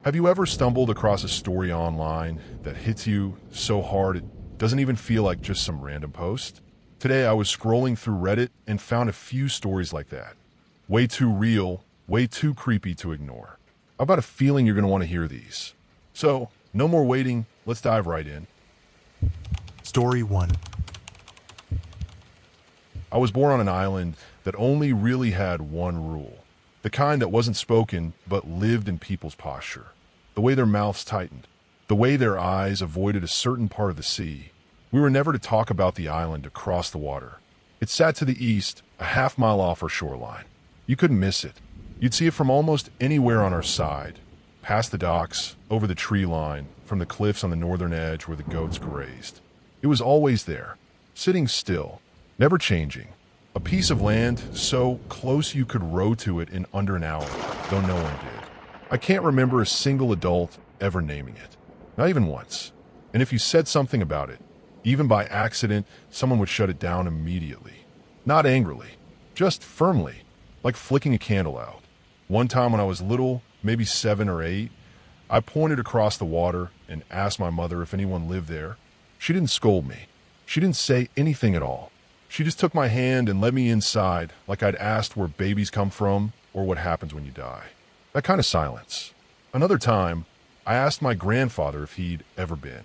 Have you ever stumbled across a story online that hits you so hard it doesn't even feel like just some random post? Today I was scrolling through Reddit and found a few stories like that. Way too real, way too creepy to ignore. I've got a feeling you're going to want to hear these. So, no more waiting, let's dive right in. Story 1. I was born on an island that only really had one rule. The kind that wasn't spoken, but lived in people's posture. The way their mouths tightened. The way their eyes avoided a certain part of the sea. We were never to talk about the island across the water. It sat to the east, a half-mile off our shoreline. You couldn't miss it. You'd see it from almost anywhere on our side. Past the docks, over the tree line, from the cliffs on the northern edge where the goats grazed. It was always there, sitting still, never changing. A piece of land so close you could row to it in under an hour, though no one did. I can't remember a single adult ever naming it. Not even once. And if you said something about it, even by accident, someone would shut it down immediately. Not angrily, just firmly, like flicking a candle out. One time when I was little, maybe 7 or 8, I pointed across the water and asked my mother if anyone lived there. She didn't scold me. She didn't say anything at all. She just took my hand and led me inside like I'd asked where babies come from or what happens when you die. That kind of silence. Another time, I asked my grandfather if he'd ever been.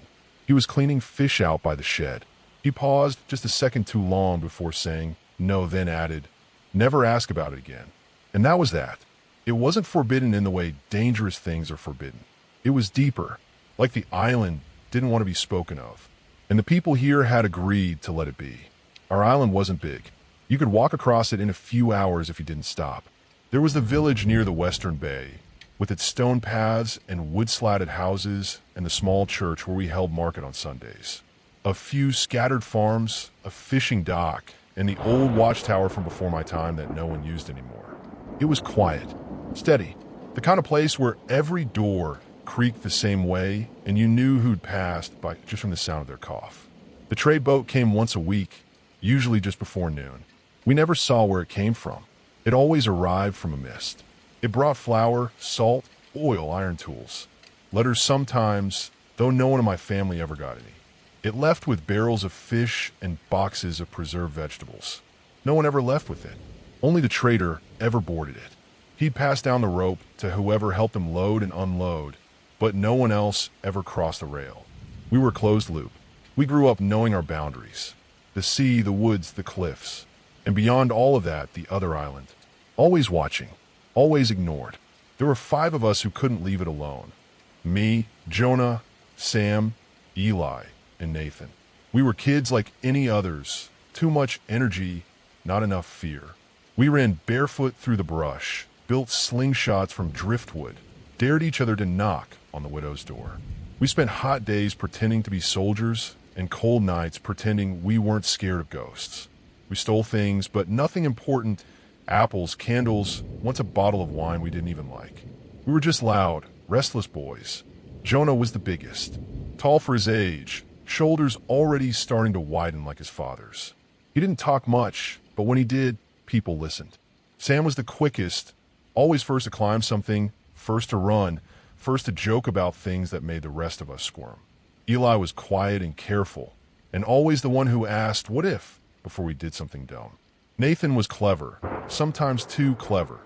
He was cleaning fish out by the shed. He paused just a second too long before saying no, then added, "Never ask about it again." And that was that. It wasn't forbidden in the way dangerous things are forbidden. It was deeper, like the island didn't want to be spoken of. And the people here had agreed to let it be. Our island wasn't big. You could walk across it in a few hours if you didn't stop. There was the village near the western bay, with its stone paths and wood-slatted houses and the small church where we held market on Sundays. A few scattered farms, a fishing dock, and the old watchtower from before my time that no one used anymore. It was quiet, steady, the kind of place where every door creaked the same way and you knew who'd passed by just from the sound of their cough. The trade boat came once a week, usually just before noon. We never saw where it came from. It always arrived from a mist. It brought flour, salt, oil, iron tools. Letters sometimes, though no one in my family ever got any. It left with barrels of fish and boxes of preserved vegetables. No one ever left with it. Only the trader ever boarded it. He'd pass down the rope to whoever helped him load and unload, but no one else ever crossed the rail. We were closed loop. We grew up knowing our boundaries. The sea, the woods, the cliffs. And beyond all of that, the other island. Always watching. Always ignored. There were 5 of us who couldn't leave it alone. Me, Jonah, Sam, Eli, and Nathan. We were kids like any others. Too much energy, not enough fear. We ran barefoot through the brush, built slingshots from driftwood, dared each other to knock on the widow's door. We spent hot days pretending to be soldiers and cold nights pretending we weren't scared of ghosts. We stole things, but nothing important. Apples, candles, once a bottle of wine we didn't even like. We were just loud, restless boys. Jonah was the biggest, tall for his age, shoulders already starting to widen like his father's. He didn't talk much, but when he did, people listened. Sam was the quickest, always first to climb something, first to run, first to joke about things that made the rest of us squirm. Eli was quiet and careful, and always the one who asked, "What if?" before we did something dumb. Nathan was clever, sometimes too clever.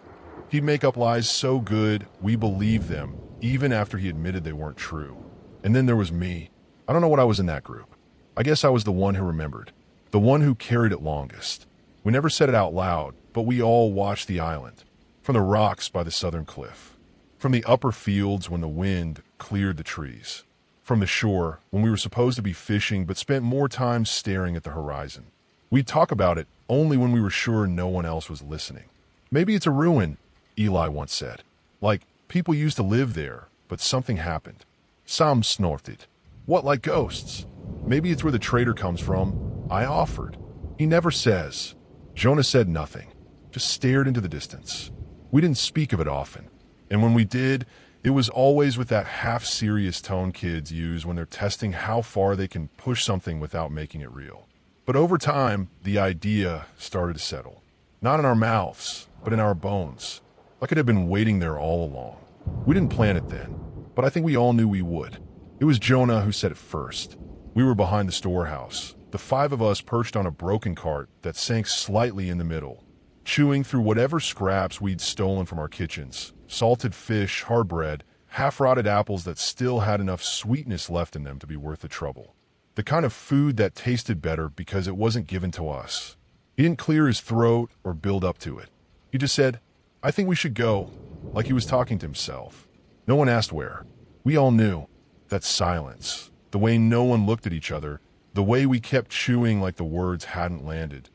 He'd make up lies so good we believed them, even after he admitted they weren't true. And then there was me. I don't know what I was in that group. I guess I was the one who remembered, the one who carried it longest. We never said it out loud, but we all watched the island, from the rocks by the southern cliff, from the upper fields when the wind cleared the trees, from the shore when we were supposed to be fishing but spent more time staring at the horizon. We'd talk about it only when we were sure no one else was listening. Maybe it's a ruin, Eli once said. Like, people used to live there, but something happened. Sam snorted. What, like ghosts? Maybe it's where the trader comes from. I offered. He never says. Jonah said nothing, just stared into the distance. We didn't speak of it often. And when we did, it was always with that half-serious tone kids use when they're testing how far they can push something without making it real. But over time, the idea started to settle. Not in our mouths, but in our bones, like it had been waiting there all along. We didn't plan it then. but I think we all knew we would. It was Jonah who said it first. We were behind the storehouse, the five of us perched on a broken cart that sank slightly in the middle, chewing through whatever scraps we'd stolen from our kitchens, salted fish, hard bread, half-rotted apples that still had enough sweetness left in them to be worth the trouble. The kind of food that tasted better because it wasn't given to us. He didn't clear his throat or build up to it. He just said, "I think we should go," like he was talking to himself. No one asked where. We all knew. That silence, the way no one looked at each other, the way we kept chewing like the words hadn't landed.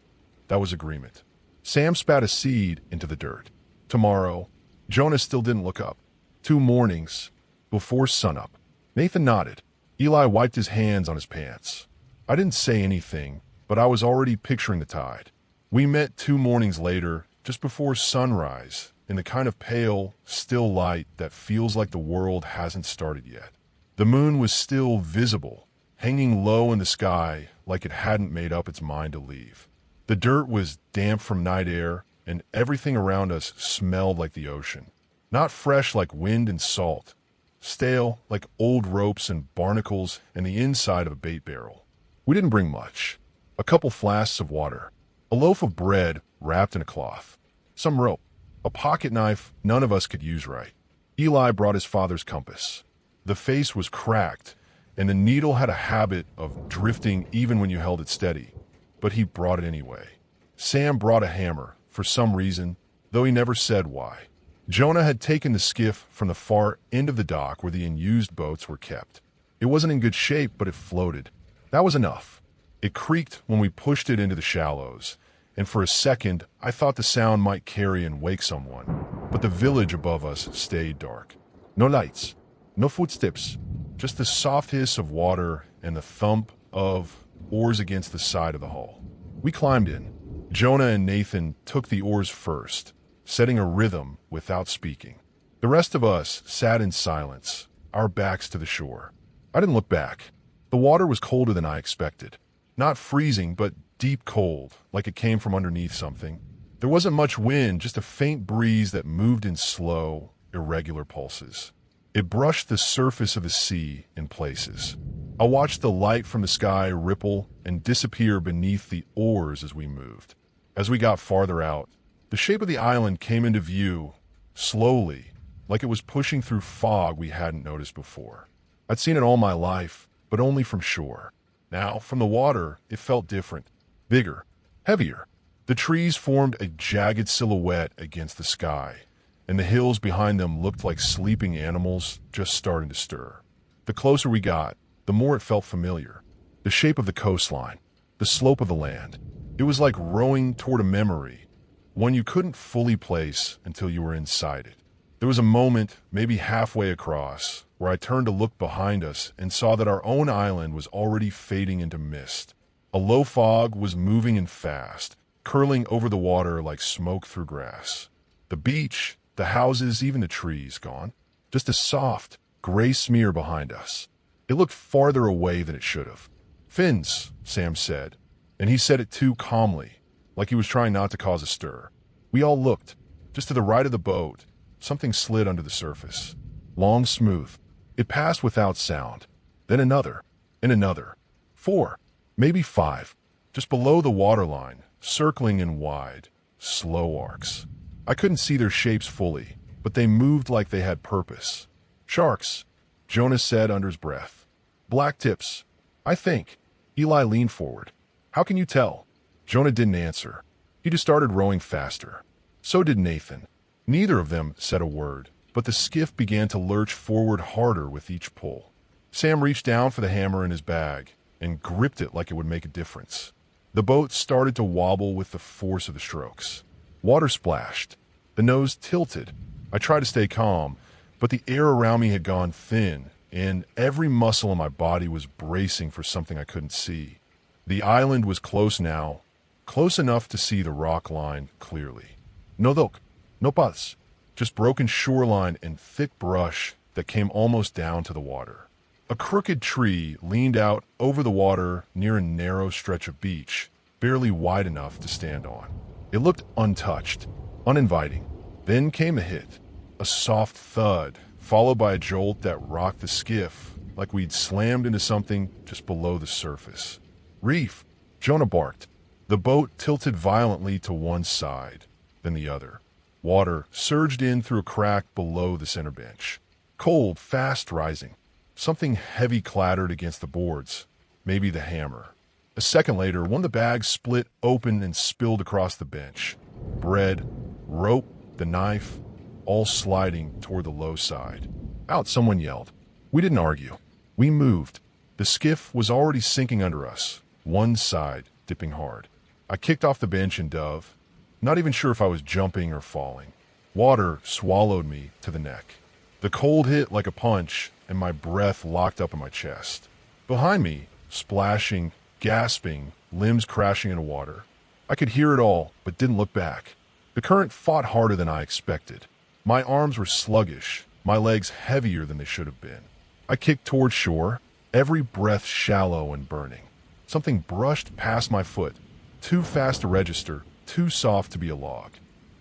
That was agreement. Sam spat a seed into the dirt. Tomorrow. Jonah still didn't look up. 2 mornings before sunup. Nathan nodded. Eli wiped his hands on his pants. I didn't say anything, but I was already picturing the tide. We met 2 mornings later, just before sunrise, in the kind of pale, still light that feels like the world hasn't started yet. The moon was still visible, hanging low in the sky like it hadn't made up its mind to leave. The dirt was damp from night air, and everything around us smelled like the ocean. Not fresh like wind and salt, stale like old ropes and barnacles and the inside of a bait barrel. We didn't bring much. A couple flasks of water, a loaf of bread wrapped in a cloth, some rope, a pocket knife none of us could use right. Eli brought his father's compass. The face was cracked, and the needle had a habit of drifting even when you held it steady, but he brought it anyway. Sam brought a hammer, for some reason, though he never said why. Jonah had taken the skiff from the far end of the dock where the unused boats were kept. It wasn't in good shape, but it floated. That was enough. It creaked when we pushed it into the shallows, and for a second I thought the sound might carry and wake someone, but the village above us stayed dark. No lights, no footsteps, just the soft hiss of water and the thump of oars against the side of the hull. We climbed in. Jonah and Nathan took the oars first, setting a rhythm without speaking. The rest of us sat in silence, our backs to the shore. I didn't look back. The water was colder than I expected. Not freezing, but deep cold, like it came from underneath something. There wasn't much wind, just a faint breeze that moved in slow, irregular pulses. It brushed the surface of the sea in places. I watched the light from the sky ripple and disappear beneath the oars as we moved. As we got farther out, the shape of the island came into view, slowly, like it was pushing through fog we hadn't noticed before. I'd seen it all my life, but only from shore. Now, from the water, it felt different, bigger, heavier. The trees formed a jagged silhouette against the sky, and the hills behind them looked like sleeping animals just starting to stir. The closer we got, the more it felt familiar. The shape of the coastline, the slope of the land. It was like rowing toward a memory, one you couldn't fully place until you were inside it. There was a moment, maybe halfway across, where I turned to look behind us and saw that our own island was already fading into mist. A low fog was moving in fast, curling over the water like smoke through grass. The beach, the houses, even the trees, gone. Just a soft, gray smear behind us. It looked farther away than it should have. "Fins," Sam said, and he said it too calmly, like he was trying not to cause a stir. We all looked. Just to the right of the boat, something slid under the surface. Long, smooth. It passed without sound. Then another, and another. 4, maybe 5, just below the waterline, circling in wide, slow arcs. I couldn't see their shapes fully, but they moved like they had purpose. "Sharks," Jonas said under his breath. "Black tips, I think." Eli leaned forward. "How can you tell?" Jonah didn't answer. He just started rowing faster. So did Nathan. Neither of them said a word, but the skiff began to lurch forward harder with each pull. Sam reached down for the hammer in his bag and gripped it like it would make a difference. The boat started to wobble with the force of the strokes. Water splashed. The nose tilted. I tried to stay calm, but the air around me had gone thin, and every muscle in my body was bracing for something I couldn't see. The island was close now, close enough to see the rock line clearly. No dock, no paths, just broken shoreline and thick brush that came almost down to the water. A crooked tree leaned out over the water near a narrow stretch of beach, barely wide enough to stand on. It looked untouched, uninviting. Then came a hit, a soft thud followed by a jolt that rocked the skiff like we'd slammed into something just below the surface. "Reef!" Jonah barked. The boat tilted violently to one side, then the other. Water surged in through a crack below the center bench. Cold, fast rising. Something heavy clattered against the boards, maybe the hammer. A second later, one of the bags split open and spilled across the bench. Bread, rope, the knife, all sliding toward the low side. "Out!" someone yelled. We didn't argue. We moved. The skiff was already sinking under us, one side dipping hard. I kicked off the bench and dove, not even sure if I was jumping or falling. Water swallowed me to the neck. The cold hit like a punch, and my breath locked up in my chest. Behind me, splashing, gasping, limbs crashing into water. I could hear it all, but didn't look back. The current fought harder than I expected. My arms were sluggish, my legs heavier than they should have been. I kicked toward shore, every breath shallow and burning. Something brushed past my foot, too fast to register, too soft to be a log.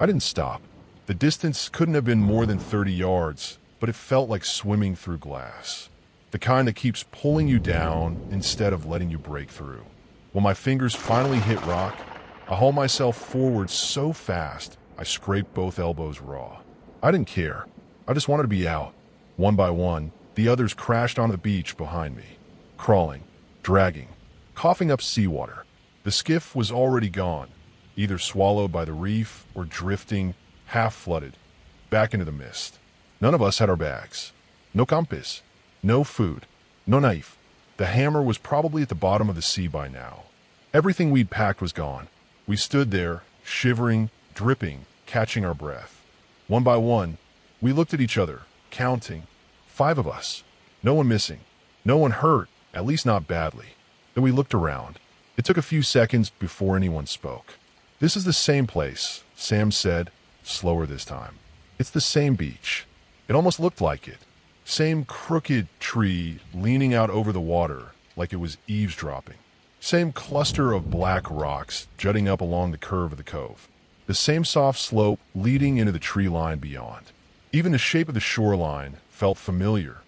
I didn't stop. The distance couldn't have been more than 30 yards, but it felt like swimming through glass. The kind that keeps pulling you down instead of letting you break through. When my fingers finally hit rock, I hauled myself forward so fast I scraped both elbows raw. I didn't care. I just wanted to be out. One by one, the others crashed onto the beach behind me, crawling, dragging, coughing up seawater. The skiff was already gone, either swallowed by the reef or drifting, half-flooded, back into the mist. None of us had our bags. No compass. No food. No knife. The hammer was probably at the bottom of the sea by now. Everything we'd packed was gone. We stood there, shivering, dripping, catching our breath. One by one, we looked at each other, counting. 5 of us. No one missing. No one hurt, at least not badly. Then we looked around. It took a few seconds before anyone spoke. "This is the same place," Sam said, slower this time. "It's the same beach. It almost looked like it. Same crooked tree leaning out over the water like it was eavesdropping. Same cluster of black rocks jutting up along the curve of the cove. The same soft slope leading into the tree line beyond. Even the shape of the shoreline felt familiar,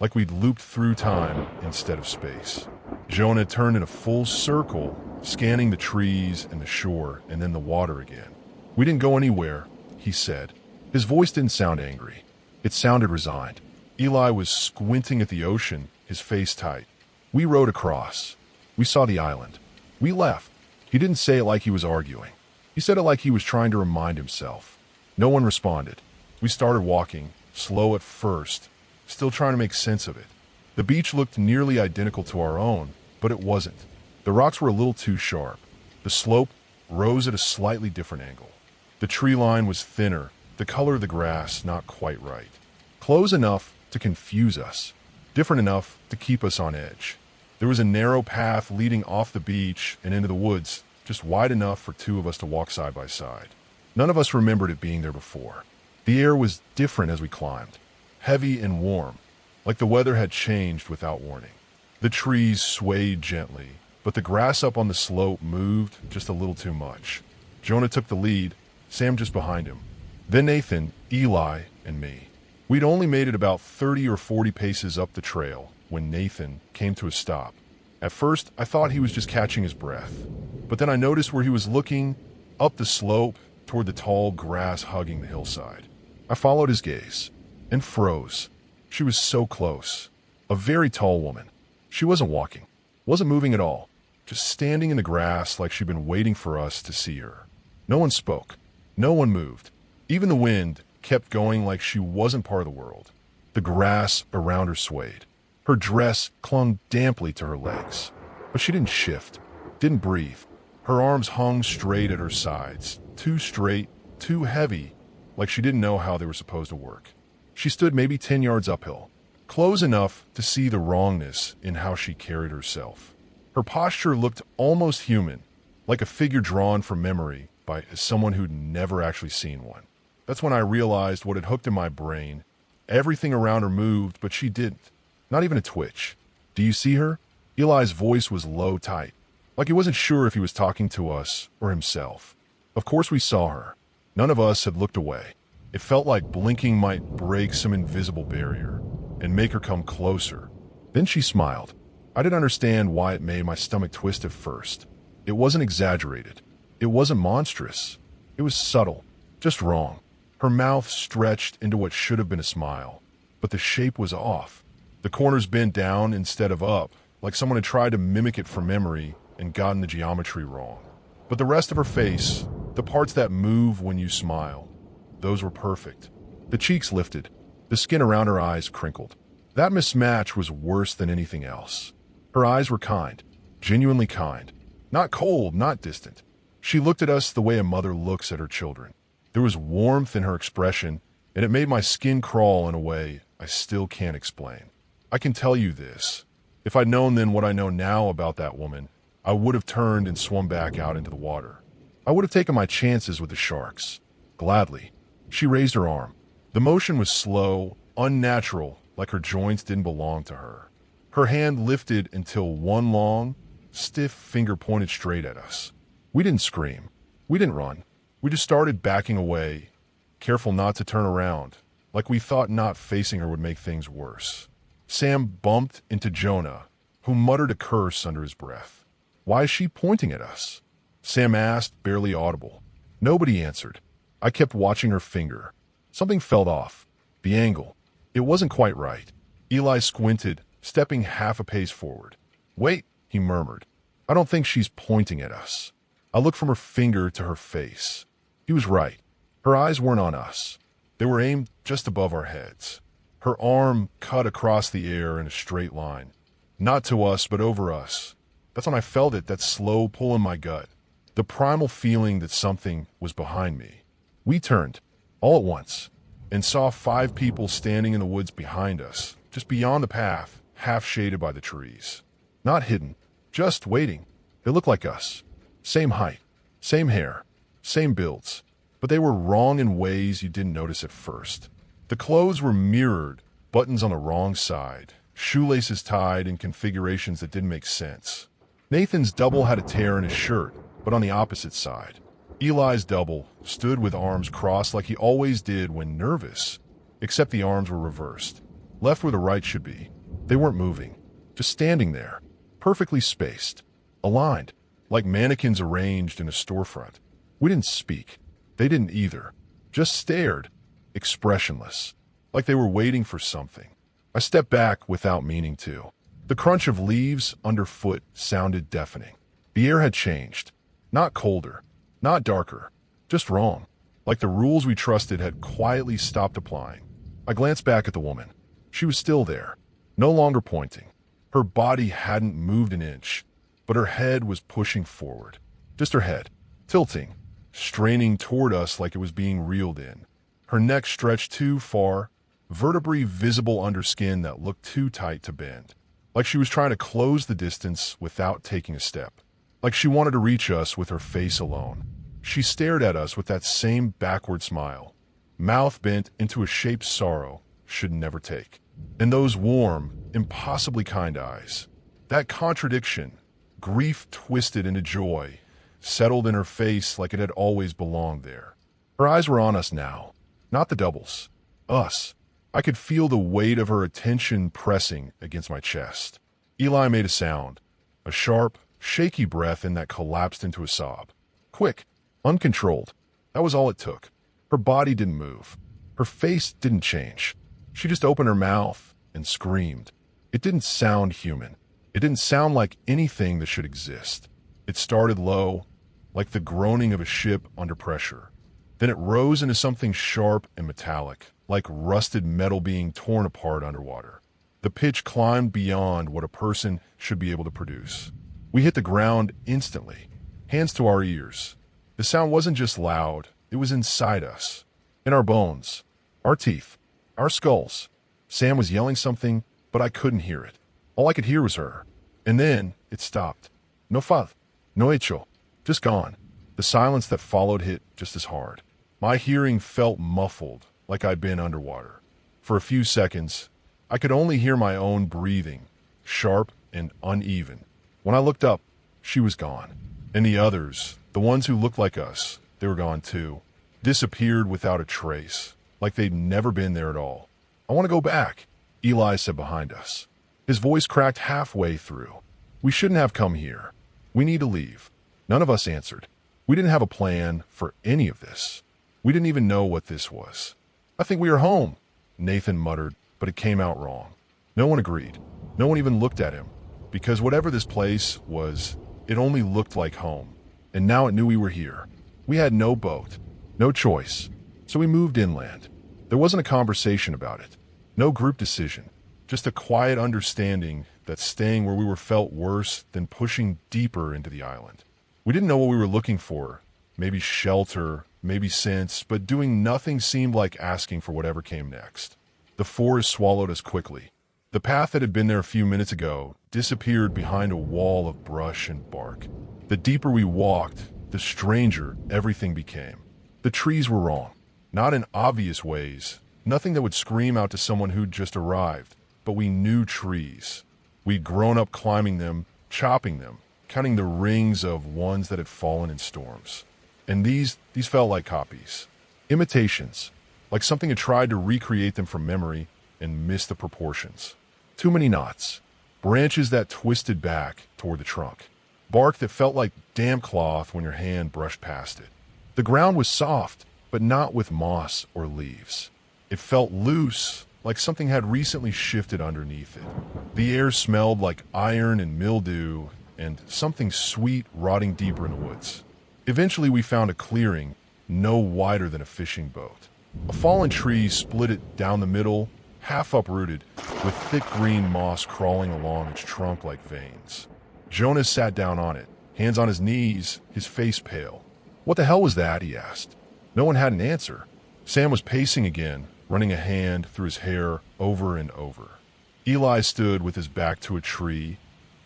like we'd looped through time instead of space." Jonah turned in a full circle, scanning the trees and the shore and then the water again. "We didn't go anywhere," he said. His voice didn't sound angry. It sounded resigned. Eli was squinting at the ocean, his face tight. "We rowed across. We saw the island. We left." He didn't say it like he was arguing. He said it like he was trying to remind himself. No one responded. We started walking, slow at first, still trying to make sense of it. The beach looked nearly identical to our own, but it wasn't. The rocks were a little too sharp. The slope rose at a slightly different angle. The tree line was thinner, the color of the grass not quite right. Close enough to confuse us, different enough to keep us on edge. There was a narrow path leading off the beach and into the woods, just wide enough for 2 of us to walk side by side. None of us remembered it being there before. The air was different as we climbed, heavy and warm, like the weather had changed without warning. The trees swayed gently, but the grass up on the slope moved just a little too much. Jonah took the lead, Sam just behind him. Then Nathan, Eli, and me. We'd only made it about 30 or 40 paces up the trail when Nathan came to a stop. At first, I thought he was just catching his breath, but then I noticed where he was looking, up the slope toward the tall grass hugging the hillside. I followed his gaze and froze. She was so close. A very tall woman. She wasn't walking, wasn't moving at all, just standing in the grass like she'd been waiting for us to see her. No one spoke. No one moved. Even the wind kept going like she wasn't part of the world. The grass around her swayed. Her dress clung damply to her legs, but she didn't shift, didn't breathe. Her arms hung straight at her sides, too straight, too heavy, like she didn't know how they were supposed to work. She stood maybe 10 yards uphill, close enough to see the wrongness in how she carried herself. Her posture looked almost human, like a figure drawn from memory by someone who'd never actually seen one. That's when I realized what had hooked in my brain. Everything around her moved, but she didn't. Not even a twitch. "Do you see her?" Eli's voice was low, tight, like he wasn't sure if he was talking to us or himself. Of course we saw her. None of us had looked away. It felt like blinking might break some invisible barrier and make her come closer. Then she smiled. I didn't understand why it made my stomach twist at first. It wasn't exaggerated. It wasn't monstrous. It was subtle, just wrong. Her mouth stretched into what should have been a smile, but the shape was off. The corners bent down instead of up, like someone had tried to mimic it from memory and gotten the geometry wrong. But the rest of her face, the parts that move when you smile, those were perfect. The cheeks lifted, the skin around her eyes crinkled. That mismatch was worse than anything else. Her eyes were kind, genuinely kind. Not cold, not distant. She looked at us the way a mother looks at her children. There was warmth in her expression, and it made my skin crawl in a way I still can't explain. I can tell you this. If I'd known then what I know now about that woman, I would have turned and swum back out into the water. I would have taken my chances with the sharks. Gladly. She raised her arm. The motion was slow, unnatural, like her joints didn't belong to her. Her hand lifted until one long, stiff finger pointed straight at us. We didn't scream. We didn't run. We just started backing away, careful not to turn around, like we thought not facing her would make things worse. Sam bumped into Jonah, who muttered a curse under his breath. Why is she pointing at us? Sam asked, barely audible. Nobody answered. I kept watching her finger. Something felt off. The angle. It wasn't quite right. Eli squinted, stepping half a pace forward. Wait, he murmured. I don't think she's pointing at us. I looked from her finger to her face. He was right. Her eyes weren't on us. They were aimed just above our heads. Her arm cut across the air in a straight line. Not to us, but over us. That's when I felt it, that slow pull in my gut. The primal feeling that something was behind me. We turned, all at once, and saw 5 people standing in the woods behind us, just beyond the path, half shaded by the trees. Not hidden, just waiting. They looked like us. Same height, same hair, same builds, but they were wrong in ways you didn't notice at first. The clothes were mirrored, buttons on the wrong side, shoelaces tied in configurations that didn't make sense. Nathan's double had a tear in his shirt, but on the opposite side. Eli's double stood with arms crossed like he always did when nervous, except the arms were reversed, left where the right should be. They weren't moving, just standing there, perfectly spaced, aligned, like mannequins arranged in a storefront. We didn't speak. They didn't either. Just stared, expressionless, like they were waiting for something. I stepped back without meaning to. The crunch of leaves underfoot sounded deafening. The air had changed. Not colder, not darker, just wrong. Like the rules we trusted had quietly stopped applying. I glanced back at the woman. She was still there, no longer pointing. Her body hadn't moved an inch, but her head was pushing forward. Just her head, tilting, straining toward us like it was being reeled in. Her neck stretched too far, vertebrae visible under skin that looked too tight to bend. Like she was trying to close the distance without taking a step. Like she wanted to reach us with her face alone. She stared at us with that same backward smile, mouth bent into a shape sorrow should never take. And those warm, impossibly kind eyes. That contradiction, grief twisted into joy, settled in her face like it had always belonged there. Her eyes were on us now, not the doubles. Us. I could feel the weight of her attention pressing against my chest. Eli made a sound, a sharp, shaky breath in that collapsed into a sob. Quick, uncontrolled. That was all it took. Her body didn't move. Her face didn't change. She just opened her mouth and screamed. It didn't sound human. It didn't sound like anything that should exist. It started low, like the groaning of a ship under pressure. Then it rose into something sharp and metallic, like rusted metal being torn apart underwater. The pitch climbed beyond what a person should be able to produce. We hit the ground instantly, hands to our ears. The sound wasn't just loud, it was inside us, in our bones, our teeth, our skulls. Sam was yelling something, but I couldn't hear it. All I could hear was her. And then it stopped. No faz, no hecho, just gone. The silence that followed hit just as hard. My hearing felt muffled, like I'd been underwater. For a few seconds, I could only hear my own breathing, sharp and uneven. When I looked up, she was gone. And the others, the ones who looked like us, they were gone too. Disappeared without a trace. like they'd never been there at all. "I want to go back," Eli said behind us. His voice cracked halfway through. "We shouldn't have come here. We need to leave." None of us answered. We didn't have a plan for any of this. We didn't even know what this was. "I think we are home," Nathan muttered, but it came out wrong. No one agreed. No one even looked at him, because whatever this place was, it only looked like home. And now it knew we were here. We had no boat, no choice, so we moved inland. There wasn't a conversation about it, no group decision, just a quiet understanding that staying where we were felt worse than pushing deeper into the island. We didn't know what we were looking for, maybe shelter, maybe sense, but doing nothing seemed like asking for whatever came next. The forest swallowed us quickly. The path that had been there a few minutes ago disappeared behind a wall of brush and bark. The deeper we walked, the stranger everything became. The trees were wrong, not in obvious ways, nothing that would scream out to someone who'd just arrived, but we knew trees. We'd grown up climbing them, chopping them, counting the rings of ones that had fallen in storms. And these felt like copies. Imitations, like something had tried to recreate them from memory and missed the proportions. Too many knots, branches that twisted back toward the trunk, bark that felt like damp cloth when your hand brushed past it. The ground was soft, but not with moss or leaves. It felt loose, like something had recently shifted underneath it. The air smelled like iron and mildew, and something sweet rotting deeper in the woods. Eventually we found a clearing, no wider than a fishing boat. A fallen tree split it down the middle, half uprooted, with thick green moss crawling along its trunk like veins. Jonas sat down on it, hands on his knees, his face pale. "What the hell was that?" he asked. No one had an answer. Sam was pacing again, running a hand through his hair over and over. Eli stood with his back to a tree,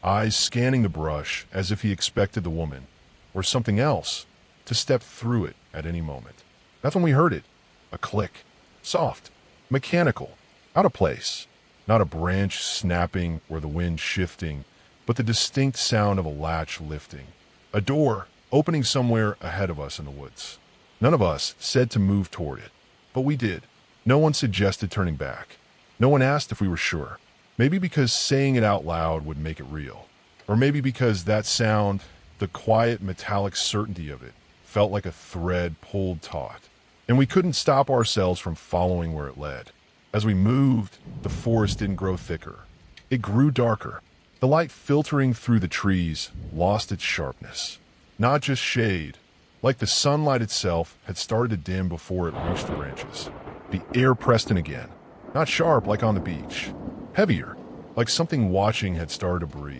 eyes scanning the brush as if he expected the woman, or something else, to step through it at any moment. That's when we heard it. A click. Soft. Mechanical. Out of place. Not a branch snapping or the wind shifting, but the distinct sound of a latch lifting. A door opening somewhere ahead of us in the woods. None of us said to move toward it, but we did. No one suggested turning back. No one asked if we were sure. Maybe because saying it out loud would make it real. Or maybe because that sound, the quiet metallic certainty of it, felt like a thread pulled taut. And we couldn't stop ourselves from following where it led. As we moved, the forest didn't grow thicker. It grew darker. The light filtering through the trees lost its sharpness. Not just shade. Like the sunlight itself had started to dim before it reached the branches. The air pressed in again. Not sharp like on the beach. Heavier, like something watching had started to breathe.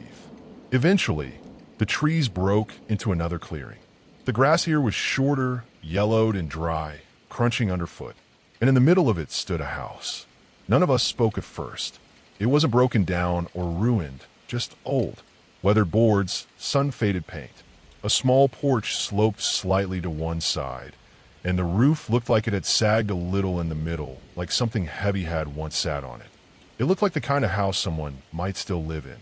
Eventually, the trees broke into another clearing. The grass here was shorter, yellowed and dry, crunching underfoot. And in the middle of it stood a house. None of us spoke at first. It wasn't broken down or ruined, just old. Weathered boards, sun-faded paint. A small porch sloped slightly to one side, and the roof looked like it had sagged a little in the middle, like something heavy had once sat on it. It looked like the kind of house someone might still live in.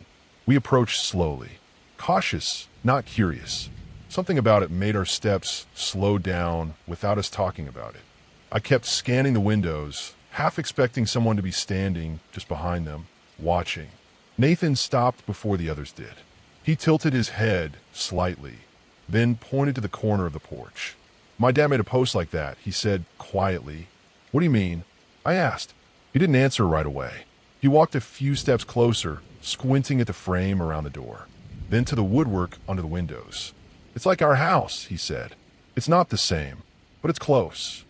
We approached slowly, cautious, not curious. Something about it made our steps slow down without us talking about it. I kept scanning the windows, half expecting someone to be standing just behind them, watching. Nathan stopped before the others did. He tilted his head slightly, then pointed to the corner of the porch. "My dad made a post like that," he said quietly. "What do you mean?" I asked. He didn't answer right away. He walked a few steps closer, squinting at the frame around the door, then to the woodwork under the windows. "It's like our house," he said. "It's not the same, but it's close."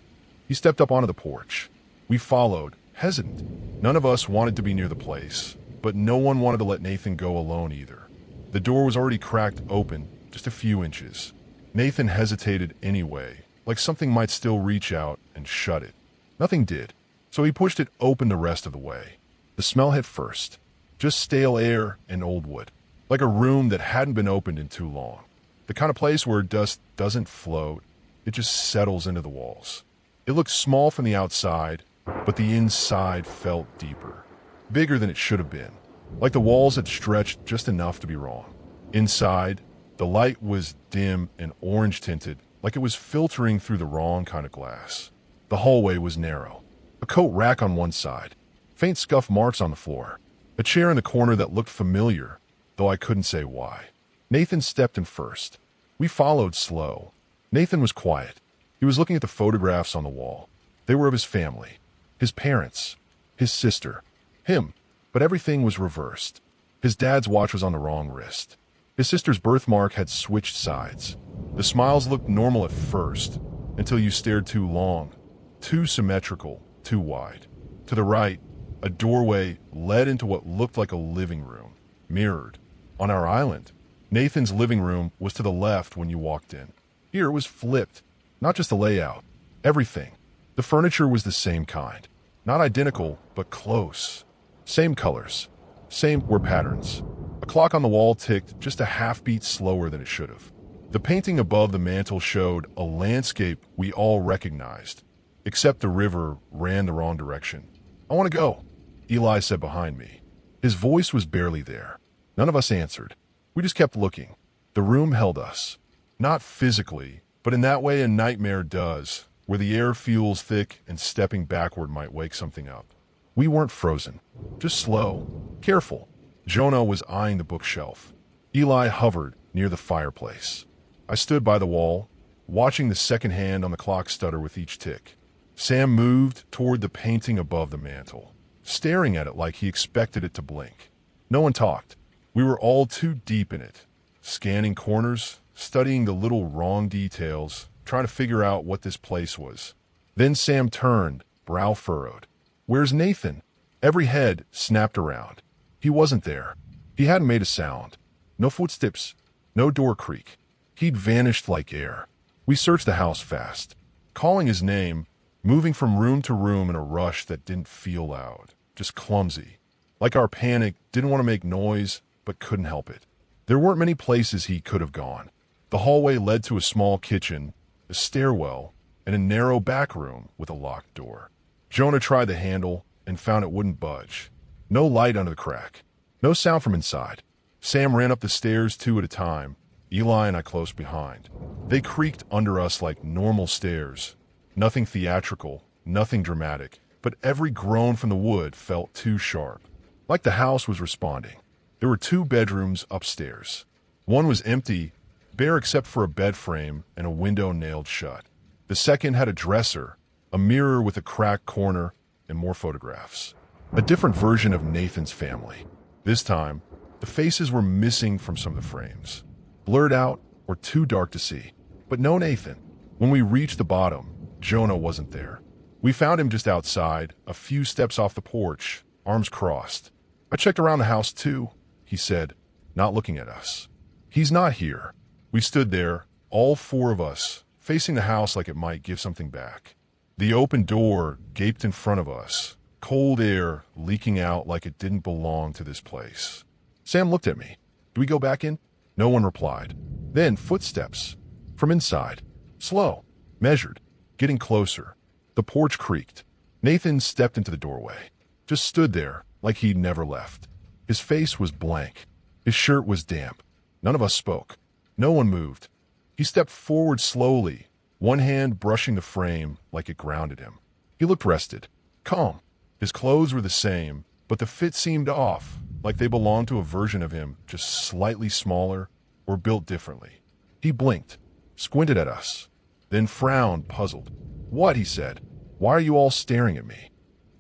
He stepped up onto the porch. We followed, hesitant. None of us wanted to be near the place, but no one wanted to let Nathan go alone either. The door was already cracked open, just a few inches. Nathan hesitated anyway, like something might still reach out and shut it. Nothing did, so he pushed it open the rest of the way. The smell hit first, just stale air and old wood, like a room that hadn't been opened in too long. The kind of place where dust doesn't float, it just settles into the walls. It looked small from the outside, but the inside felt deeper, bigger than it should have been, like the walls had stretched just enough to be wrong. Inside, the light was dim and orange tinted, like it was filtering through the wrong kind of glass. The hallway was narrow, A coat rack on one side, faint scuff marks on the floor, a chair in the corner that looked familiar, though I couldn't say why. Nathan stepped in first. We followed slow. Nathan was quiet. He was looking at the photographs on the wall. They were of his family, his parents, his sister, him, but everything was reversed. His dad's watch was on the wrong wrist. His sister's birthmark had switched sides. The smiles looked normal at first, until you stared too long, too symmetrical, too wide. To the right, a doorway led into what looked like a living room, mirrored. On our island, Nathan's living room was to the left when you walked in. Here it was flipped, not just the layout, everything. The furniture was the same kind, not identical, but close. Same colors, same were patterns. A clock on the wall ticked just a half beat slower than it should have. The painting above the mantel showed a landscape we all recognized, except the river ran the wrong direction. "I want to go," Eli said behind me. His voice was barely there. None of us answered. We just kept looking. The room held us. Not physically, but in that way a nightmare does, where the air feels thick and stepping backward might wake something up. We weren't frozen, just slow, careful. Jonah was eyeing the bookshelf. Eli hovered near the fireplace. I stood by the wall, watching the second hand on the clock stutter with each tick. Sam moved toward the painting above the mantel, staring at it like he expected it to blink. No one talked. We were all too deep in it, scanning corners, studying the little wrong details, trying to figure out what this place was. Then Sam turned, brow furrowed. "Where's Nathan?" Every head snapped around. He wasn't there. He hadn't made a sound. No footsteps, no door creak. He'd vanished like air. We searched the house fast, calling his name, moving from room to room in a rush that didn't feel loud, just clumsy. Like our panic didn't want to make noise, but couldn't help it. There weren't many places he could have gone. The hallway led to a small kitchen, a stairwell, and a narrow back room with a locked door. Jonah tried the handle and found it wouldn't budge. No light under the crack. No sound from inside. Sam ran up the stairs 2 at a time, Eli and I close behind. They creaked under us like normal stairs. Nothing theatrical, nothing dramatic, but every groan from the wood felt too sharp. Like the house was responding. There were 2 bedrooms upstairs. One was empty, bare except for a bed frame and a window nailed shut. The second had a dresser, a mirror with a cracked corner, and more photographs. A different version of Nathan's family. This time, the faces were missing from some of the frames. Blurred out or too dark to see. But no Nathan. When we reached the bottom, Jonah wasn't there. We found him just outside, a few steps off the porch, arms crossed. "I checked around the house too," he said, not looking at us. "He's not here." We stood there, all 4 of us, facing the house like it might give something back. The open door gaped in front of us, cold air leaking out like it didn't belong to this place. Sam looked at me. "Do we go back in?" No one replied. Then footsteps. From inside. Slow. Measured. Getting closer. The porch creaked. Nathan stepped into the doorway. Just stood there, like he'd never left. His face was blank. His shirt was damp. None of us spoke. No one moved. He stepped forward slowly, one hand brushing the frame like it grounded him. He looked rested. Calm. His clothes were the same, but the fit seemed off, like they belonged to a version of him just slightly smaller or built differently. He blinked, squinted at us, then frowned, puzzled. "What?" he said. "Why are you all staring at me?"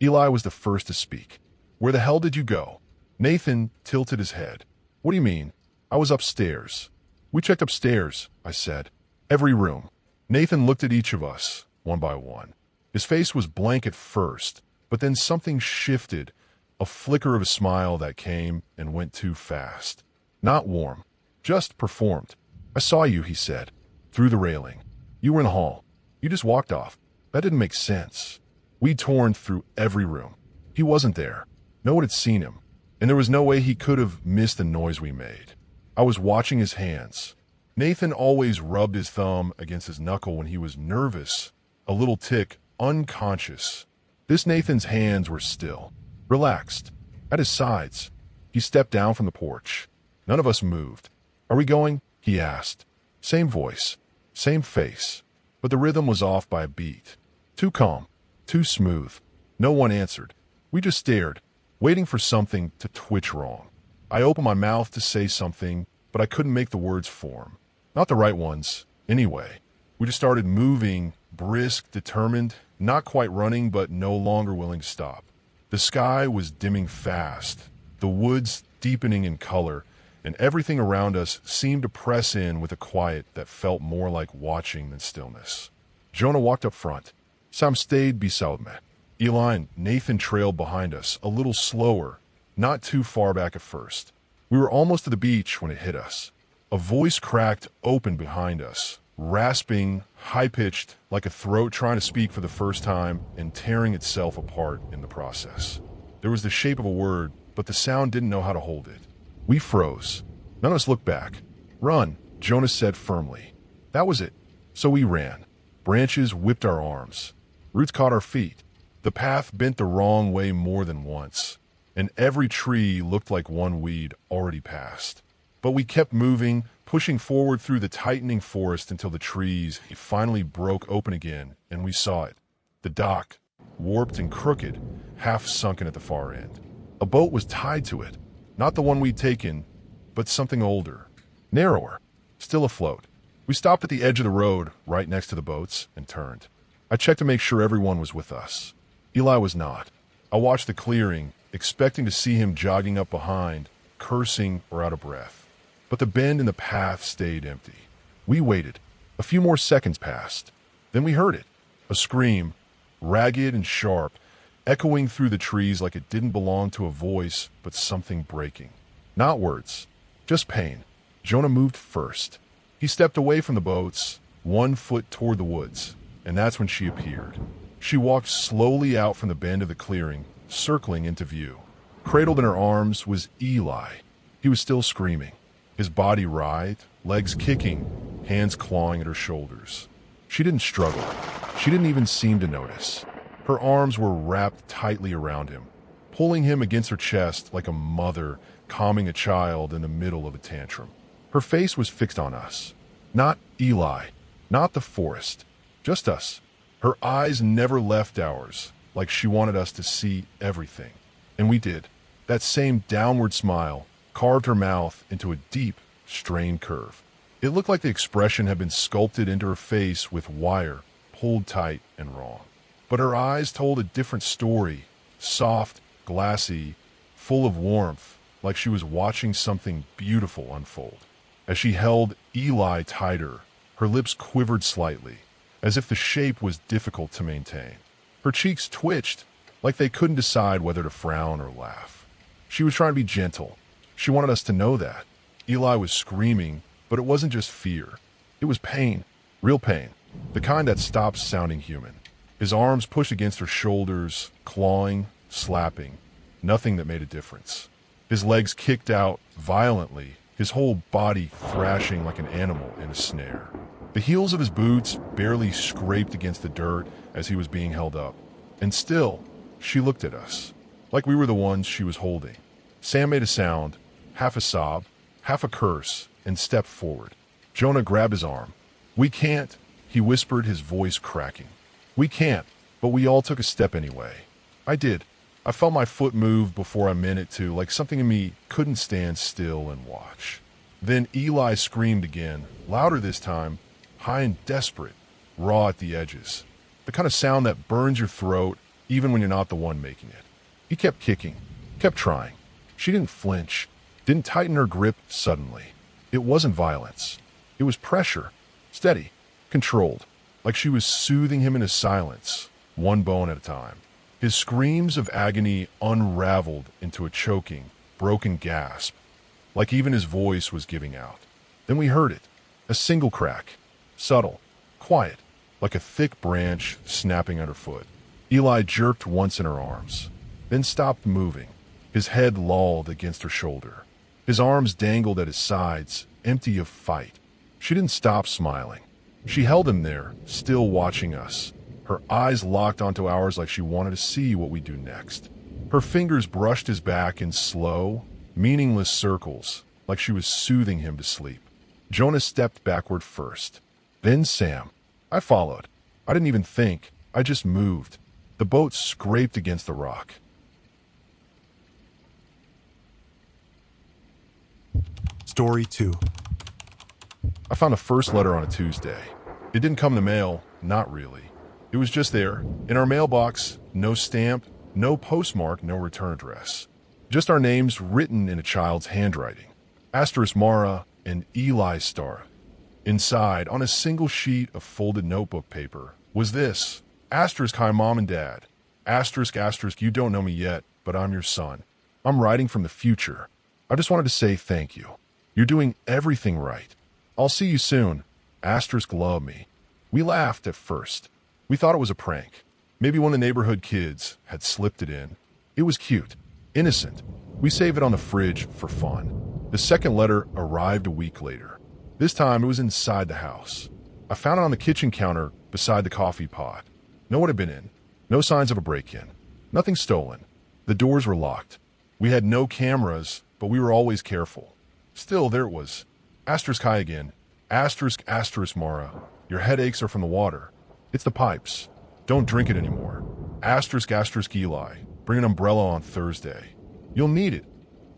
Eli was the first to speak. "Where the hell did you go?" Nathan tilted his head. "What do you mean?" "I was upstairs." "We checked upstairs," I said. "Every room." Nathan looked at each of us, one by one. His face was blank at first, but then something shifted, a flicker of a smile that came and went too fast. Not warm, just performed. "I saw you," he said, "through the railing. You were in the hall. You just walked off. That didn't make sense." We torn through every room. He wasn't there. No one had seen him, and there was no way he could have missed the noise we made. I was watching his hands. Nathan always rubbed his thumb against his knuckle when he was nervous, a little tick, unconscious. This Nathan's hands were still, relaxed, at his sides. He stepped down from the porch. None of us moved. "Are we going?" he asked. Same voice, same face, but the rhythm was off by a beat. Too calm, too smooth. No one answered. We just stared, waiting for something to twitch wrong. I opened my mouth to say something, but I couldn't make the words form. Not the right ones, anyway. We just started moving, brisk, determined, not quite running, but no longer willing to stop. The sky was dimming fast, the woods deepening in color, and everything around us seemed to press in with a quiet that felt more like watching than stillness. Jonah walked up front. Sam stayed beside me. Eli and Nathan trailed behind us, a little slower, not too far back at first. We were almost to the beach when it hit us. A voice cracked open behind us, rasping, high-pitched, like a throat trying to speak for the first time and tearing itself apart in the process. There was the shape of a word, but the sound didn't know how to hold it. We froze. None of us looked back. Run, Jonas said firmly. That was it. So we ran. Branches whipped our arms. Roots caught our feet. The path bent the wrong way more than once, and every tree looked like one we'd already passed. But we kept moving, pushing forward through the tightening forest until the trees finally broke open again, and we saw it. The dock, warped and crooked, half sunken at the far end. A boat was tied to it, not the one we'd taken, but something older, narrower, still afloat. We stopped at the edge of the road, right next to the boats, and turned. I checked to make sure everyone was with us. Eli was not. I watched the clearing, expecting to see him jogging up behind, cursing or out of breath. But the bend in the path stayed empty. We waited. A few more seconds passed. Then we heard it. A scream, ragged and sharp, echoing through the trees like it didn't belong to a voice, but something breaking. Not words, just pain. Jonah moved first. He stepped away from the boats, 1 foot toward the woods, and that's when she appeared. She walked slowly out from the bend of the clearing, circling into view. Cradled in her arms was Eli. He was still screaming. His body writhed, legs kicking, hands clawing at her shoulders. She didn't struggle. She didn't even seem to notice. Her arms were wrapped tightly around him, pulling him against her chest like a mother calming a child in the middle of a tantrum. Her face was fixed on us. Not Eli, not the forest, just us. Her eyes never left ours, like she wanted us to see everything. And we did. That same downward smile carved her mouth into a deep, strained curve. It looked like the expression had been sculpted into her face with wire, pulled tight and wrong. But her eyes told a different story, soft, glassy, full of warmth, like she was watching something beautiful unfold. As she held Eli tighter, her lips quivered slightly, as if the shape was difficult to maintain. Her cheeks twitched, like they couldn't decide whether to frown or laugh. She was trying to be gentle. She wanted us to know that. Eli was screaming, but it wasn't just fear. It was pain, real pain, the kind that stops sounding human. His arms pushed against her shoulders, clawing, slapping, nothing that made a difference. His legs kicked out violently, his whole body thrashing like an animal in a snare. The heels of his boots barely scraped against the dirt as he was being held up. And still, she looked at us, like we were the ones she was holding. Sam made a sound, half a sob, half a curse, and stepped forward. Jonah grabbed his arm. "We can't," he whispered, his voice cracking. "We can't," but we all took a step anyway. I did. I felt my foot move before I meant it to, like something in me couldn't stand still and watch. Then Eli screamed again, louder this time, high and desperate, raw at the edges. The kind of sound that burns your throat even when you're not the one making it. He kept kicking, kept trying. She didn't flinch, didn't tighten her grip suddenly. It wasn't violence. It was pressure, steady, controlled, like she was soothing him into silence, one bone at a time. His screams of agony unraveled into a choking, broken gasp, like even his voice was giving out. Then we heard it, a single crack, subtle, quiet, like a thick branch snapping underfoot. Eli jerked once in her arms, then stopped moving. His head lolled against her shoulder. His arms dangled at his sides, empty of fight. She didn't stop smiling. She held him there, still watching us, her eyes locked onto ours like she wanted to see what we'd do next. Her fingers brushed his back in slow, meaningless circles, like she was soothing him to sleep. Jonah stepped backward first. Then Sam. I followed. I didn't even think. I just moved. The boat scraped against the rock. Story 2. I found a first letter on a Tuesday. It didn't come in the mail, not really. It was just there, in our mailbox, no stamp, no postmark, no return address. Just our names written in a child's handwriting. Asterisk Mara and Eli Star. Inside, on a single sheet of folded notebook paper, was this. Asterisk hi mom and dad. Asterisk asterisk you don't know me yet, but I'm your son. I'm writing from the future. I just wanted to say thank you. You're doing everything right. I'll see you soon. Asterisk love me. We laughed at first. We thought it was a prank. Maybe one of the neighborhood kids had slipped it in. It was cute. Innocent. We saved it on the fridge for fun. The second letter arrived a week later. This time it was inside the house. I found it on the kitchen counter beside the coffee pot. No one had been in. No signs of a break-in. Nothing stolen. The doors were locked. We had no cameras, but we were always careful. Still, there it was. Asterisk hi again. Asterisk asterisk Mara. Your headaches are from the water. It's the pipes. Don't drink it anymore. Asterisk asterisk Eli. Bring an umbrella on Thursday. You'll need it.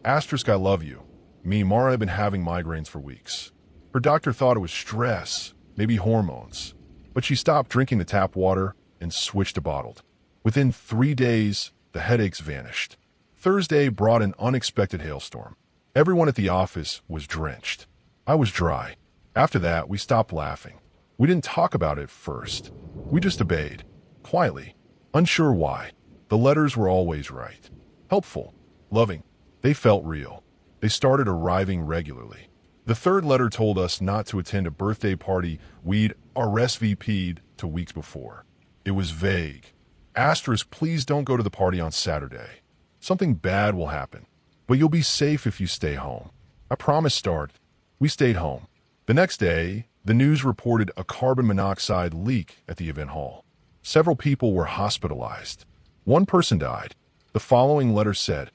Asterisk I love you. Me, Mara had been having migraines for weeks. Her doctor thought it was stress, maybe hormones. But she stopped drinking the tap water and switched to bottled. Within 3 days, the headaches vanished. Thursday brought an unexpected hailstorm. Everyone at the office was drenched. I was dry. After that, we stopped laughing. We didn't talk about it first. We just obeyed. Quietly. Unsure why. The letters were always right. Helpful. Loving. They felt real. They started arriving regularly. The third letter told us not to attend a birthday party we'd RSVP'd to weeks before. It was vague. Asterisk, please don't go to the party on Saturday. Something bad will happen. But you'll be safe if you stay home. I promise, Start. We stayed home. The next day, the news reported a carbon monoxide leak at the event hall. Several people were hospitalized. One person died. The following letter said,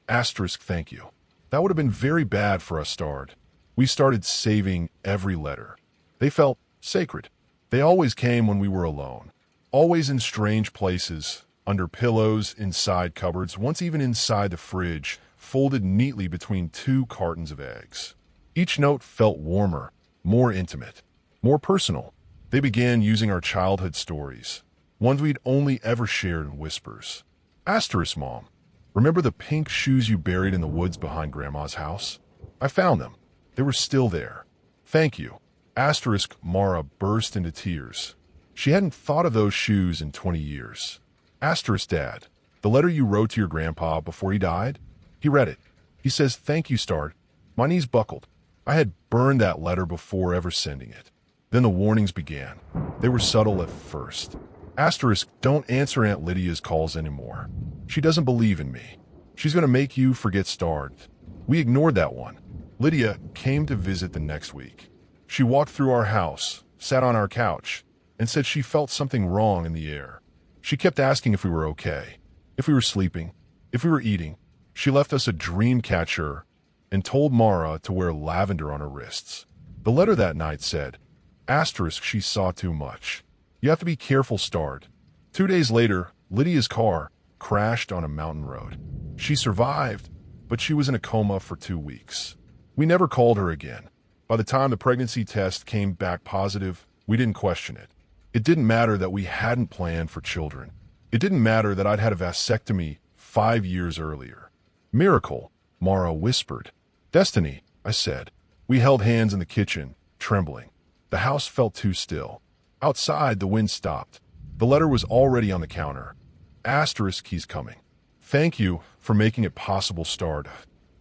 asterisk, thank you. That would have been very bad for us, Start. We started saving every letter. They felt sacred. They always came when we were alone. Always in strange places, under pillows, inside cupboards, once even inside the fridge, folded neatly between 2 cartons of eggs. Each note felt warmer, more intimate, more personal. They began using our childhood stories, ones we'd only ever shared in whispers. Asterisk, Mom. Remember the pink shoes you buried in the woods behind Grandma's house? I found them. They were still there. Thank you. Asterisk, Mara burst into tears. She hadn't thought of those shoes in 20 years. Asterisk, Dad. The letter you wrote to your grandpa before he died? He read it. He says, thank you, Start. My knees buckled. I had burned that letter before ever sending it. Then the warnings began. They were subtle at first. Asterisk, don't answer Aunt Lydia's calls anymore. She doesn't believe in me. She's going to make you forget Start. We ignored that one. Lydia came to visit the next week. She walked through our house, sat on our couch, and said she felt something wrong in the air. She kept asking if we were okay, if we were sleeping, if we were eating. She left us a dream catcher and told Mara to wear lavender on her wrists. The letter that night said, asterisk, she saw too much. You have to be careful, Start. 2 days later, Lydia's car crashed on a mountain road. She survived, but she was in a coma for 2 weeks. We never called her again. By the time the pregnancy test came back positive, we didn't question it. It didn't matter that we hadn't planned for children. It didn't matter that I'd had a vasectomy 5 years earlier. Miracle, Mara whispered. Destiny, I said. We held hands in the kitchen, trembling. The house felt too still. Outside, the wind stopped. The letter was already on the counter. Asterisk, he's coming. Thank you for making it possible, Start.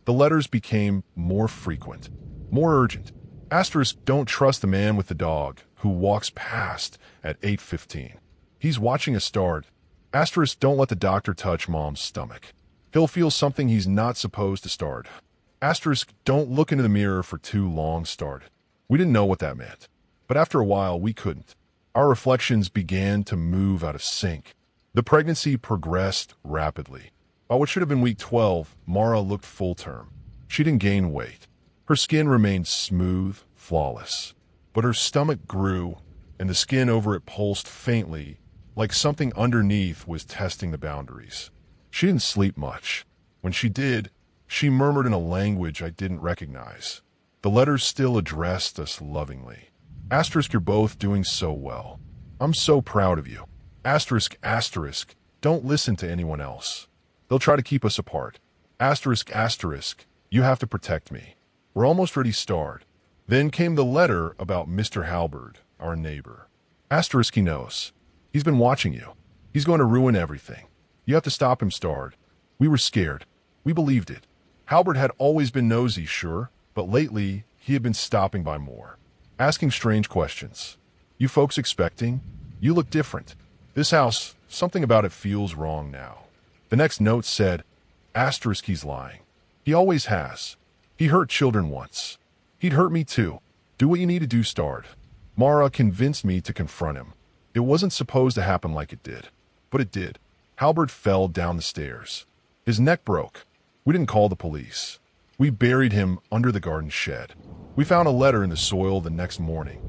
The letters became more frequent, more urgent. Asterisk, don't trust the man with the dog who walks past at 8:15. He's watching us, Start. Asterisk, don't let the doctor touch Mom's stomach. He'll feel something he's not supposed to, Start. Asterisk, don't look into the mirror for too long, Start. We didn't know what that meant, but after a while we couldn't. Our reflections began to move out of sync. The pregnancy progressed rapidly. By what should have been week 12, Mara looked full term. She didn't gain weight. Her skin remained smooth, flawless. But her stomach grew, and the skin over it pulsed faintly like something underneath was testing the boundaries. She didn't sleep much. When she did, she murmured in a language I didn't recognize. The letters still addressed us lovingly. Asterisk, you're both doing so well. I'm so proud of you. Asterisk, asterisk, don't listen to anyone else. They'll try to keep us apart. Asterisk, asterisk, you have to protect me. We're almost ready, starred. Then came the letter about Mr. Halberd, our neighbor. Asterisk, he knows. He's been watching you. He's going to ruin everything. You have to stop him, starred. We were scared. We believed it. Halberd had always been nosy, sure, but lately he had been stopping by more, asking strange questions. You folks expecting? You look different. This house, something about it feels wrong now. The next note said, asterisk, he's lying. He always has. He hurt children once. He'd hurt me too. Do what you need to do, starred. Mara convinced me to confront him. It wasn't supposed to happen like it did, but it did. Halberd fell down the stairs. His neck broke. We didn't call the police. We buried him under the garden shed. We found a letter in the soil the next morning.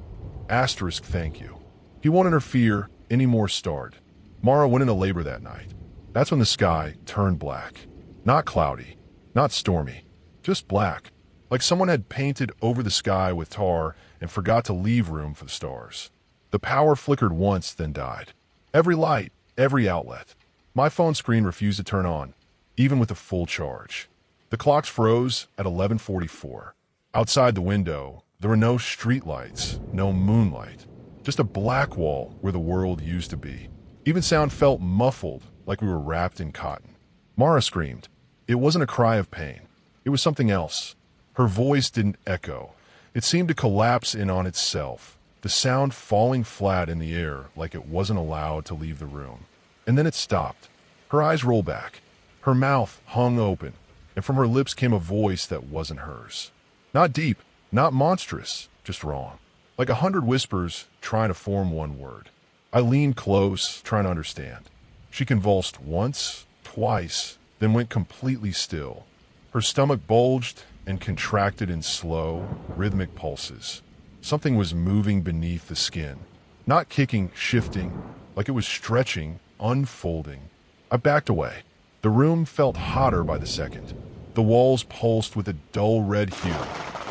Asterisk, thank you. He won't interfere anymore, starred. Mara went into labor that night. That's when the sky turned black. Not cloudy, not stormy, just black. Like someone had painted over the sky with tar and forgot to leave room for the stars. The power flickered once, then died. Every light, every outlet. My phone screen refused to turn on, even with a full charge. The clocks froze at 11:44. Outside the window, there were no streetlights, no moonlight, just a black wall where the world used to be. Even sound felt muffled, like we were wrapped in cotton. Mara screamed. It wasn't a cry of pain. It was something else. Her voice didn't echo. It seemed to collapse in on itself, the sound falling flat in the air like it wasn't allowed to leave the room. And then it stopped. Her eyes rolled back. Her mouth hung open, and from her lips came a voice that wasn't hers. Not deep, not monstrous, just wrong. Like 100 whispers trying to form one word. I leaned close, trying to understand. She convulsed once, twice, then went completely still. Her stomach bulged and contracted in slow, rhythmic pulses. Something was moving beneath the skin. Not kicking, shifting, like it was stretching, unfolding. I backed away. The room felt hotter by the second. The walls pulsed with a dull red hue,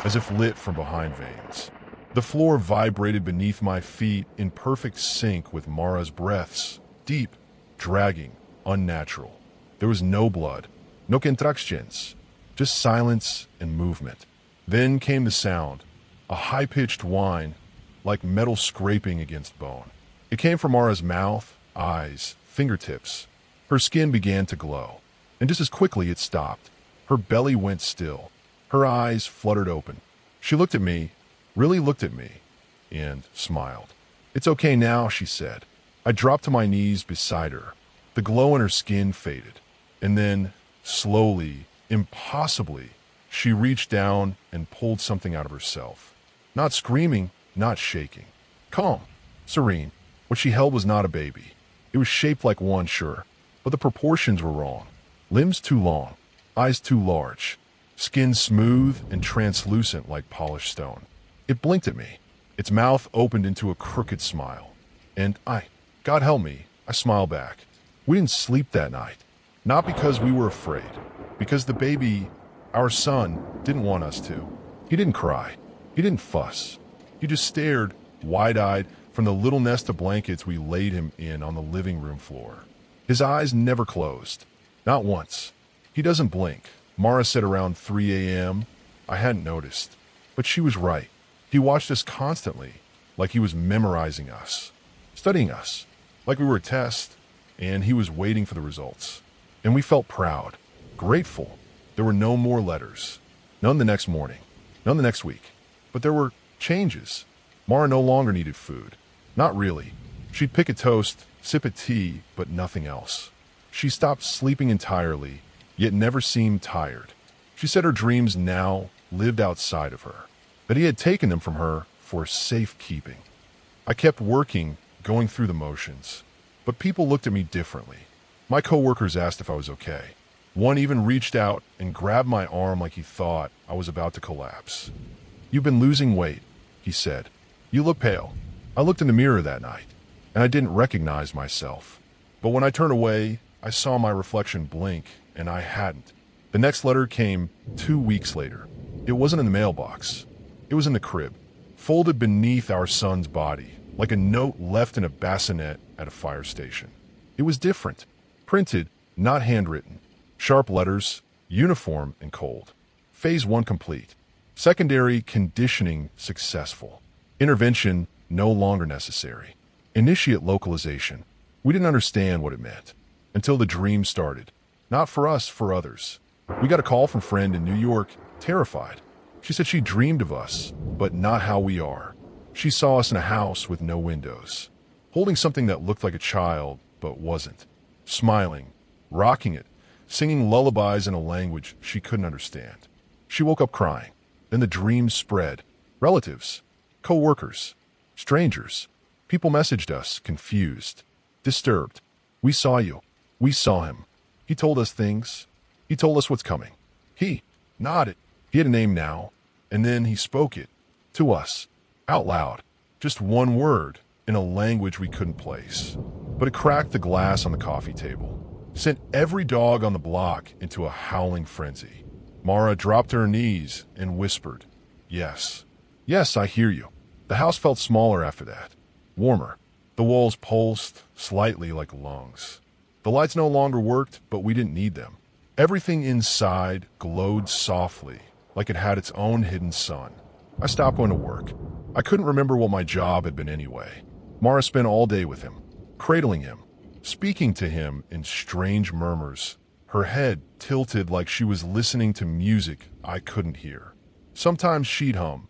as if lit from behind veins. The floor vibrated beneath my feet in perfect sync with Mara's breaths, deep, dragging, unnatural. There was no blood, no contractions, just silence and movement. Then came the sound, a high-pitched whine, like metal scraping against bone. It came from Mara's mouth, eyes, fingertips. Her skin began to glow, and just as quickly it stopped. Her belly went still. Her eyes fluttered open. She looked at me, really looked at me, and smiled. It's okay now, she said. I dropped to my knees beside her. The glow in her skin faded. And then, slowly, impossibly, she reached down and pulled something out of herself. Not screaming, not shaking. Calm, serene. What she held was not a baby. It was shaped like one, sure, but the proportions were wrong. Limbs too long, eyes too large, skin smooth and translucent like polished stone. It blinked at me. Its mouth opened into a crooked smile. And God help me, I smiled back. We didn't sleep that night. Not because we were afraid. Because the baby, our son, didn't want us to. He didn't cry. He didn't fuss. He just stared, wide-eyed, from the little nest of blankets we laid him in on the living room floor. His eyes never closed. Not once. He doesn't blink. Mara said around 3 a.m. I hadn't noticed. But she was right. He watched us constantly, like he was memorizing us, studying us, like we were a test, and he was waiting for the results. And we felt proud, grateful. There were no more letters. None the next morning. None the next week. But there were changes. Mara no longer needed food. Not really. She'd pick a toast, sip a tea, but nothing else. She stopped sleeping entirely, yet never seemed tired. She said her dreams now lived outside of her, that he had taken them from her for safekeeping. I kept working, going through the motions, but people looked at me differently. My coworkers asked if I was okay. One even reached out and grabbed my arm like he thought I was about to collapse. You've been losing weight, he said. You look pale. I looked in the mirror that night. and I didn't recognize myself. But when I turned away, I saw my reflection blink, and I hadn't. The next letter came 2 weeks later. It wasn't in the mailbox. It was in the crib, folded beneath our son's body, like a note left in a bassinet at a fire station. It was different. Printed, not handwritten. Sharp letters, uniform and cold. Phase 1 complete. Secondary conditioning successful. Intervention no longer necessary. Initiate localization. We didn't understand what it meant until the dream started. Not for us, for others. We got a call from a friend in New York, terrified. She said she dreamed of us, but not how we are. She saw us in a house with no windows, holding something that looked like a child, but wasn't. Smiling, rocking it, singing lullabies in a language she couldn't understand. She woke up crying. Then the dream spread. Relatives, co-workers, strangers. People messaged us, confused, disturbed. We saw you. We saw him. He told us things. He told us what's coming. He nodded. He had a name now. And then he spoke it. To us. Out loud. Just one word in a language we couldn't place. But it cracked the glass on the coffee table. Sent every dog on the block into a howling frenzy. Mara dropped to her knees and whispered, "Yes. Yes, I hear you." The house felt smaller after that. Warmer. The walls pulsed slightly like lungs. The lights no longer worked, but we didn't need them. Everything inside glowed softly, like it had its own hidden sun. I stopped going to work. I couldn't remember what my job had been anyway. Mara spent all day with him, cradling him, speaking to him in strange murmurs, her head tilted like she was listening to music I couldn't hear. Sometimes she'd hum,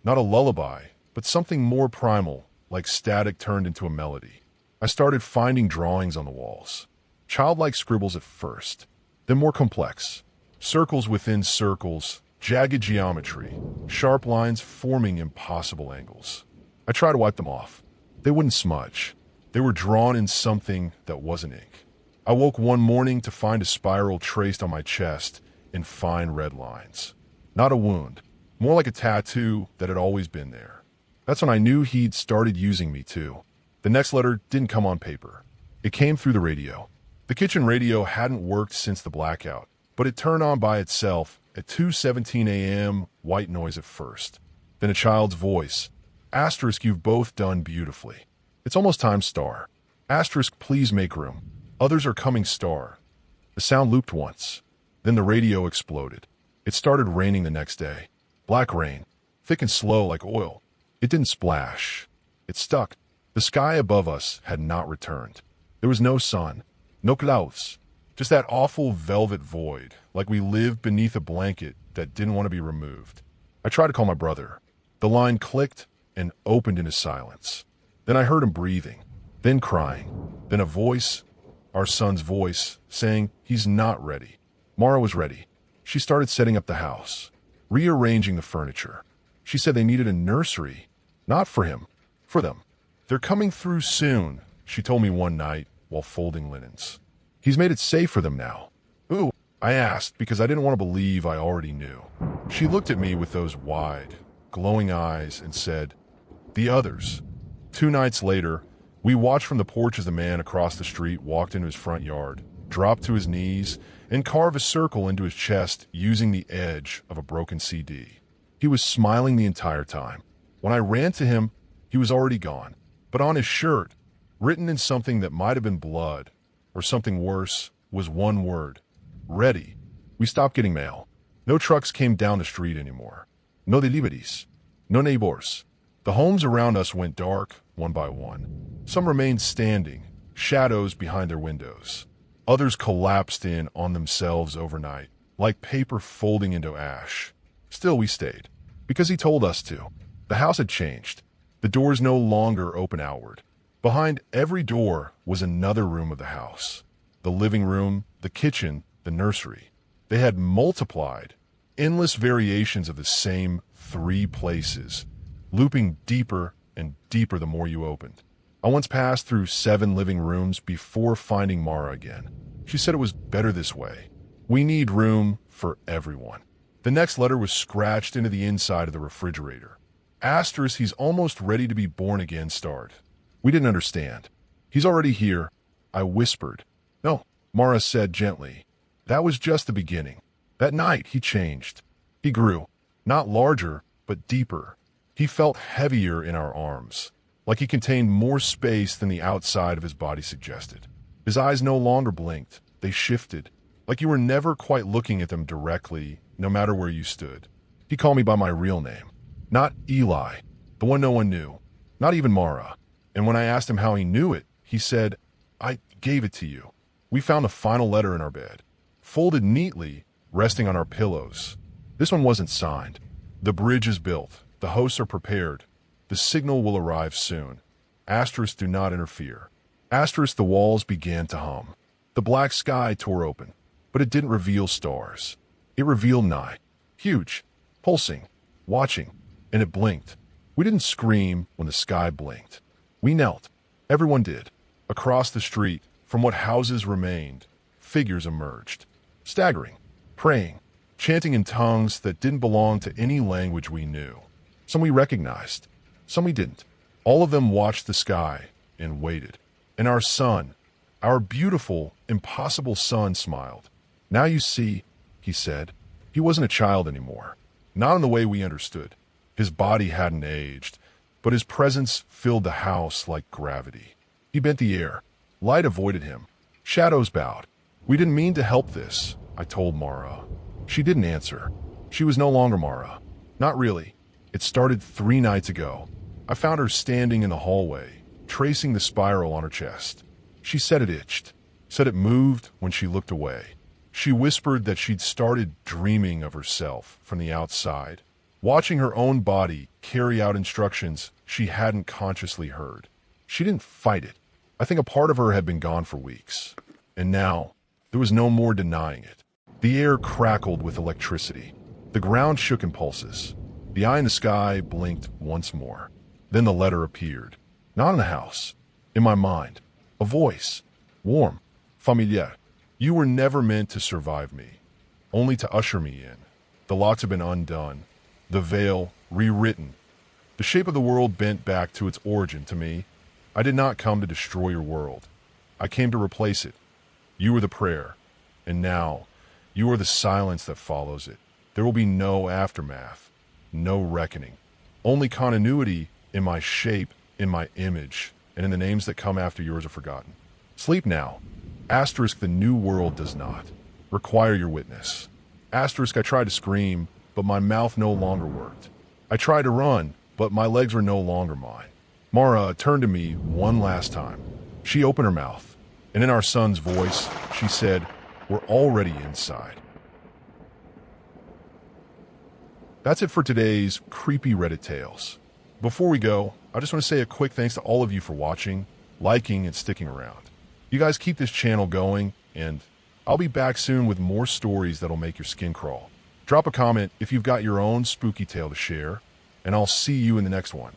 not a lullaby, but something more primal, like static turned into a melody. I started finding drawings on the walls. Childlike scribbles at first, then more complex. Circles within circles, jagged geometry, sharp lines forming impossible angles. I tried to wipe them off. They wouldn't smudge. They were drawn in something that wasn't ink. I woke one morning to find a spiral traced on my chest in fine red lines. Not a wound, more like a tattoo that had always been there. That's when I knew he'd started using me too. The next letter didn't come on paper. It came through the radio. The kitchen radio hadn't worked since the blackout, but it turned on by itself at 2:17 a.m., white noise at first. Then a child's voice. Asterisk, you've both done beautifully. It's almost time, star. Asterisk, please make room. Others are coming, star. The sound looped once. Then the radio exploded. It started raining the next day. Black rain, thick and slow like oil. It didn't splash. It stuck. The sky above us had not returned. There was no sun, no clouds, just that awful velvet void, like we lived beneath a blanket that didn't want to be removed. I tried to call my brother. The line clicked and opened into silence. Then I heard him breathing, then crying, then a voice, our son's voice, saying he's not ready. Mara was ready. She started setting up the house, rearranging the furniture. She said they needed a nursery, not for him, for them. They're coming through soon, she told me one night while folding linens. He's made it safe for them now. Ooh, I asked because I didn't want to believe I already knew. She looked at me with those wide, glowing eyes and said, "The others." 2 nights later, we watched from the porch as the man across the street walked into his front yard, dropped to his knees, and carved a circle into his chest using the edge of a broken CD. He was smiling the entire time. When I ran to him, he was already gone. But on his shirt, written in something that might have been blood, or something worse, was one word: ready. We stopped getting mail. No trucks came down the street anymore. No deliveries. No neighbors. The homes around us went dark, one by one. Some remained standing, shadows behind their windows. Others collapsed in on themselves overnight, like paper folding into ash. Still, we stayed, because he told us to. The house had changed. The doors no longer open outward. Behind every door was another room of the house. The living room, the kitchen, the nursery. They had multiplied, endless variations of the same 3 places, looping deeper and deeper the more you opened. I once passed through 7 living rooms before finding Mara again. She said it was better this way. We need room for everyone. The next letter was scratched into the inside of the refrigerator. Asterisk, he's almost ready to be born again, starred. We didn't understand. He's already here, I whispered. No, Mara said gently. That was just the beginning. That night he changed. He grew, not larger, but deeper. He felt heavier in our arms, like he contained more space than the outside of his body suggested. His eyes no longer blinked. They shifted, like you were never quite looking at them directly, no matter where you stood. He called me by my real name. Not Eli, the one no one knew. Not even Mara. And when I asked him how he knew it, he said, I gave it to you. We found the final letter in our bed, folded neatly, resting on our pillows. This one wasn't signed. The bridge is built. The hosts are prepared. The signal will arrive soon. Asterisk, do not interfere. Asterisk, the walls began to hum. The black sky tore open, but it didn't reveal stars. It revealed night. Huge, pulsing, watching, and it blinked. We didn't scream when the sky blinked. We knelt. Everyone did. Across the street, from what houses remained, figures emerged. Staggering, praying, chanting in tongues that didn't belong to any language we knew. Some we recognized, some we didn't. All of them watched the sky and waited. And our son, our beautiful, impossible son, smiled. Now you see, he said. He wasn't a child anymore. Not in the way we understood. His body hadn't aged, but his presence filled the house like gravity. He bent the air. Light avoided him. Shadows bowed. We didn't mean to help this, I told Mara. She didn't answer. She was no longer Mara. Not really. It started 3 nights ago. I found her standing in the hallway, tracing the spiral on her chest. She said it itched, said it moved when she looked away. She whispered that she'd started dreaming of herself from the outside, watching her own body carry out instructions she hadn't consciously heard. She didn't fight it. I think a part of her had been gone for weeks. And now, there was no more denying it. The air crackled with electricity. The ground shook in pulses. The eye in the sky blinked once more. Then the letter appeared. Not in the house. In my mind. A voice. Warm. Familiar. You were never meant to survive me. Only to usher me in. The locks have been undone. The veil rewritten. The shape of the world bent back to its origin to me. I did not come to destroy your world. I came to replace it. You were the prayer. And now, you are the silence that follows it. There will be no aftermath. No reckoning. Only continuity in my shape, in my image, and in the names that come after yours are forgotten. Sleep now. Asterisk, the new world does not require your witness. Asterisk, I tried to scream, but my mouth no longer worked. I tried to run, but my legs were no longer mine. Mara turned to me one last time. She opened her mouth, and in our son's voice, she said, we're already inside. That's it for today's creepy Reddit tales. Before we go, I just want to say a quick thanks to all of you for watching, liking, and sticking around. You guys keep this channel going, and I'll be back soon with more stories that'll make your skin crawl. Drop a comment if you've got your own spooky tale to share, and I'll see you in the next one.